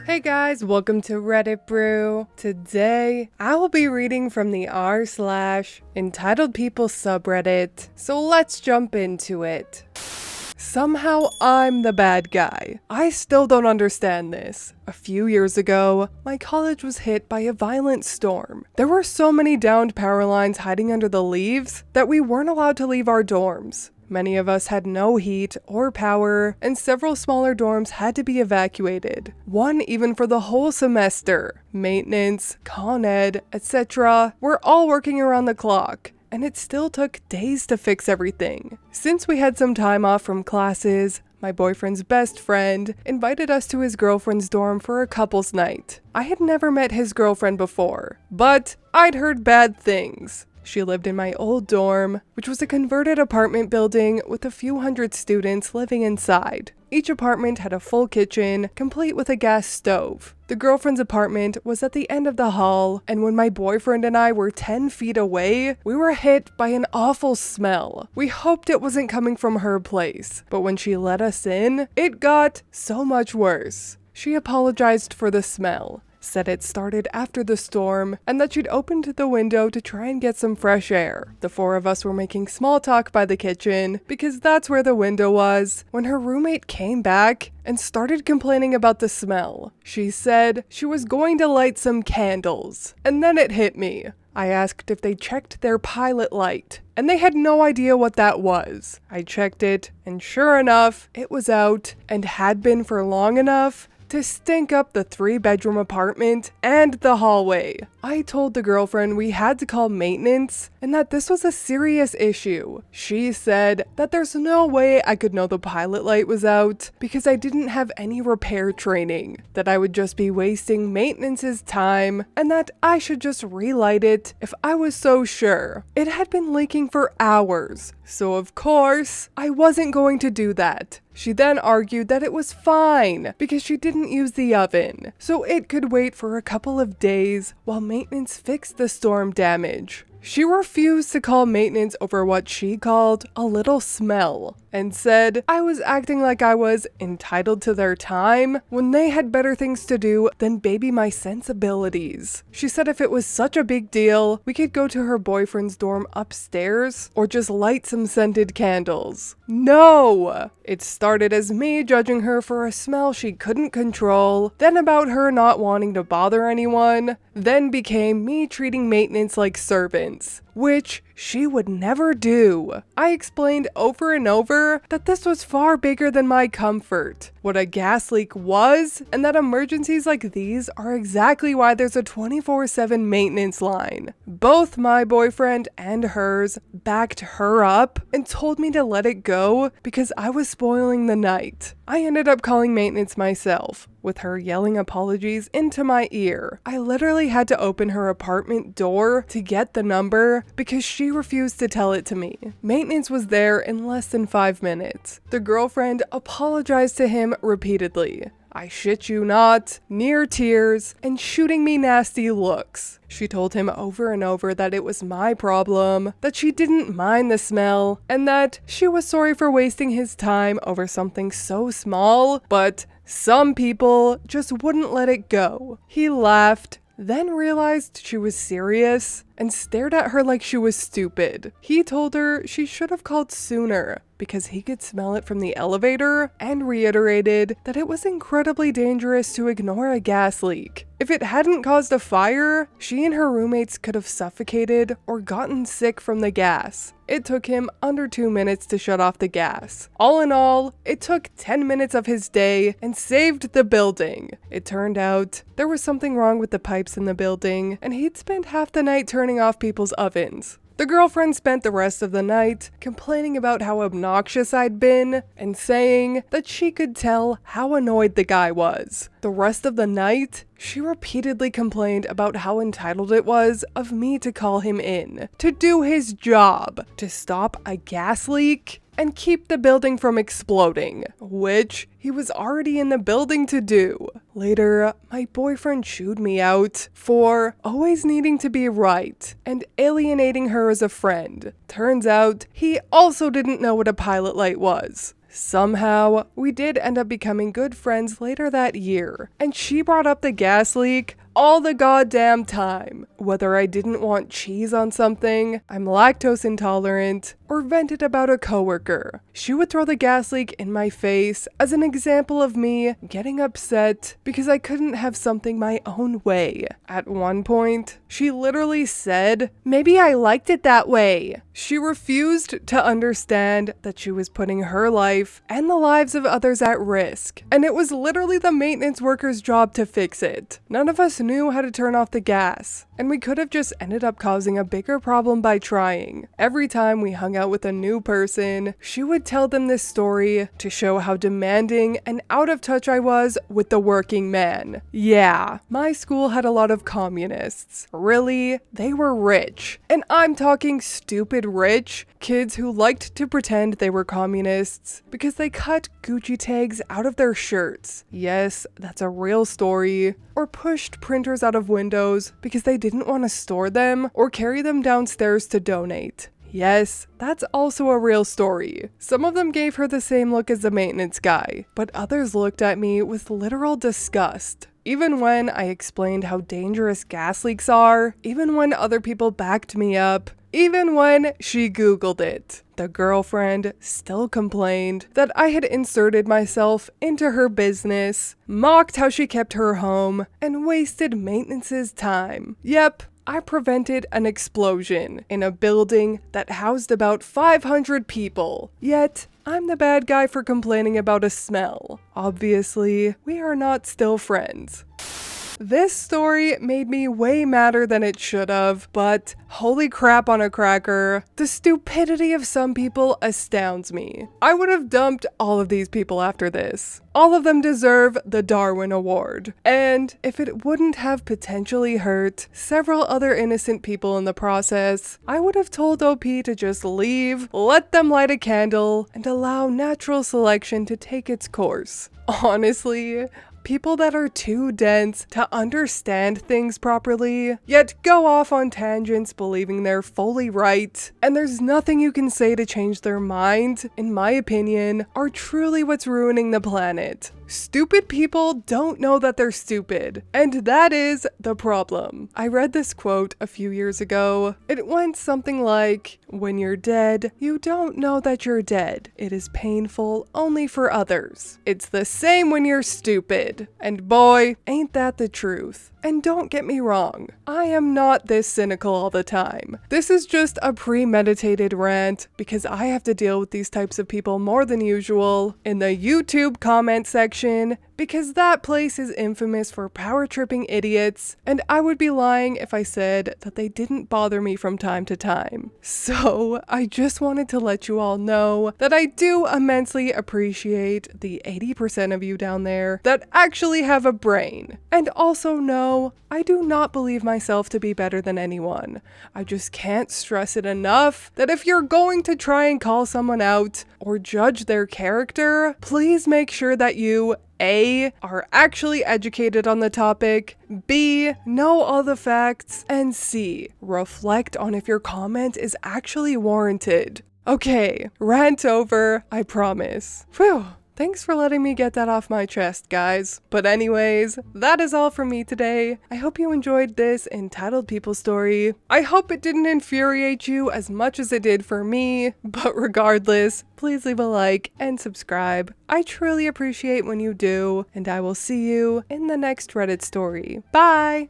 Hey guys, welcome to Reddit Brew. Today, I will be reading from the r/EntitledPeople subreddit, so let's jump into it. Somehow I'm the bad guy. I still don't understand this. A few years ago, my college was hit by a violent storm. There were so many downed power lines hiding under the leaves that we weren't allowed to leave our dorms. Many of us had no heat or power, and several smaller dorms had to be evacuated. One even for the whole semester. Maintenance, con ed, etc. were all working around the clock, and it still took days to fix everything. Since we had some time off from classes, my boyfriend's best friend invited us to his girlfriend's dorm for a couple's night. I had never met his girlfriend before, but I'd heard bad things. She lived in my old dorm, which was a converted apartment building with a few hundred students living inside. Each apartment had a full kitchen, complete with a gas stove. The girlfriend's apartment was at the end of the hall, and when my boyfriend and I were 10 feet away, we were hit by an awful smell. We hoped it wasn't coming from her place, but when she let us in, it got so much worse. She apologized for the smell, said it started after the storm, and that she'd opened the window to try and get some fresh air. The four of us were making small talk by the kitchen, because that's where the window was, when her roommate came back and started complaining about the smell. She said she was going to light some candles, and then it hit me. I asked if they checked their pilot light, and they had no idea what that was. I checked it, and sure enough, it was out, and had been for long enough to stink up the 3-bedroom apartment and the hallway. I told the girlfriend we had to call maintenance and that this was a serious issue. She said that there's no way I could know the pilot light was out because I didn't have any repair training, that I would just be wasting maintenance's time, and that I should just relight it if I was so sure. It had been leaking for hours, so of course, I wasn't going to do that. She then argued that it was fine because she didn't use the oven, so it could wait for a couple of days while maintenance fixed the storm damage. She refused to call maintenance over what she called a little smell, and said I was acting like I was entitled to their time when they had better things to do than baby my sensibilities. She said if it was such a big deal, we could go to her boyfriend's dorm upstairs or just light some scented candles. No! It started as me judging her for a smell she couldn't control, then about her not wanting to bother anyone, then became me treating maintenance like servants, which she would never do. I explained over and over that this was far bigger than my comfort, what a gas leak was, and that emergencies like these are exactly why there's a 24/7 maintenance line. Both my boyfriend and hers backed her up and told me to let it go because I was spoiling the night. I ended up calling maintenance myself, with her yelling apologies into my ear. I literally had to open her apartment door to get the number because she refused to tell it to me. Maintenance was there in less than 5 minutes. The girlfriend apologized to him repeatedly. I shit you not, near tears, and shooting me nasty looks. She told him over and over that it was my problem, that she didn't mind the smell, and that she was sorry for wasting his time over something so small, but some people just wouldn't let it go. He laughed, then realized she was serious, and stared at her like she was stupid. He told her she should have called sooner because he could smell it from the elevator, and reiterated that it was incredibly dangerous to ignore a gas leak. If it hadn't caused a fire, she and her roommates could have suffocated or gotten sick from the gas. It took him under 2 minutes to shut off the gas. All in all, it took 10 minutes of his day and saved the building. It turned out there was something wrong with the pipes in the building, and he'd spent half the night turning off people's ovens. The girlfriend spent the rest of the night complaining about how obnoxious I'd been and saying that she could tell how annoyed the guy was. The rest of the night, she repeatedly complained about how entitled it was of me to call him in, to do his job, to stop a gas leak, and keep the building from exploding, which he was already in the building to do. Later, my boyfriend chewed me out for always needing to be right and alienating her as a friend. Turns out, he also didn't know what a pilot light was. Somehow, we did end up becoming good friends later that year, and she brought up the gas leak all the goddamn time. Whether I didn't want cheese on something, I'm lactose intolerant, or vented about a coworker, she would throw the gas leak in my face as an example of me getting upset because I couldn't have something my own way. At one point, she literally said, "Maybe I liked it that way." She refused to understand that she was putting her life and the lives of others at risk, and it was literally the maintenance worker's job to fix it. None of us knew how to turn off the gas, and we could have just ended up causing a bigger problem by trying. Every time we hung out with a new person, she would tell them this story to show how demanding and out of touch I was with the working man. Yeah, my school had a lot of communists. Really, they were rich. And I'm talking stupid rich, kids who liked to pretend they were communists because they cut Gucci tags out of their shirts. Yes, that's a real story. Or pushed printers out of windows because they didn't want to store them or carry them downstairs to donate. Yes, that's also a real story. Some of them gave her the same look as the maintenance guy, but others looked at me with literal disgust. Even when I explained how dangerous gas leaks are, even when other people backed me up, even when she Googled it, the girlfriend still complained that I had inserted myself into her business, mocked how she kept her home, and wasted maintenance's time. Yep, I prevented an explosion in a building that housed about 500 people. Yet, I'm the bad guy for complaining about a smell. Obviously, we are not still friends. This story made me way madder than it should have, but holy crap on a cracker, the stupidity of some people astounds me. I would have dumped all of these people after this. All of them deserve the Darwin Award. And if it wouldn't have potentially hurt several other innocent people in the process, I would have told OP to just leave, let them light a candle, and allow natural selection to take its course. Honestly, people that are too dense to understand things properly, yet go off on tangents believing they're fully right, and there's nothing you can say to change their mind, in my opinion, are truly what's ruining the planet. Stupid people don't know that they're stupid, and that is the problem. I read this quote a few years ago. It went something like, "When you're dead, you don't know that you're dead. It is painful only for others. It's the same when you're stupid." And boy, ain't that the truth. And don't get me wrong, I am not this cynical all the time. This is just a premeditated rant because I have to deal with these types of people more than usual in the YouTube comment section, because that place is infamous for power tripping idiots, and I would be lying if I said that they didn't bother me from time to time. So I just wanted to let you all know that I do immensely appreciate the 80% of you down there that actually have a brain, and also know I do not believe myself to be better than anyone. I just can't stress it enough that if you're going to try and call someone out or judge their character, please make sure that you A, are actually educated on the topic, B, know all the facts, and C, reflect on if your comment is actually warranted. Okay, rant over, I promise. Phew. Thanks for letting me get that off my chest, guys. But anyways, that is all from me today. I hope you enjoyed this Entitled People story. I hope it didn't infuriate you as much as it did for me, but regardless, please leave a like and subscribe. I truly appreciate when you do, and I will see you in the next Reddit story. Bye!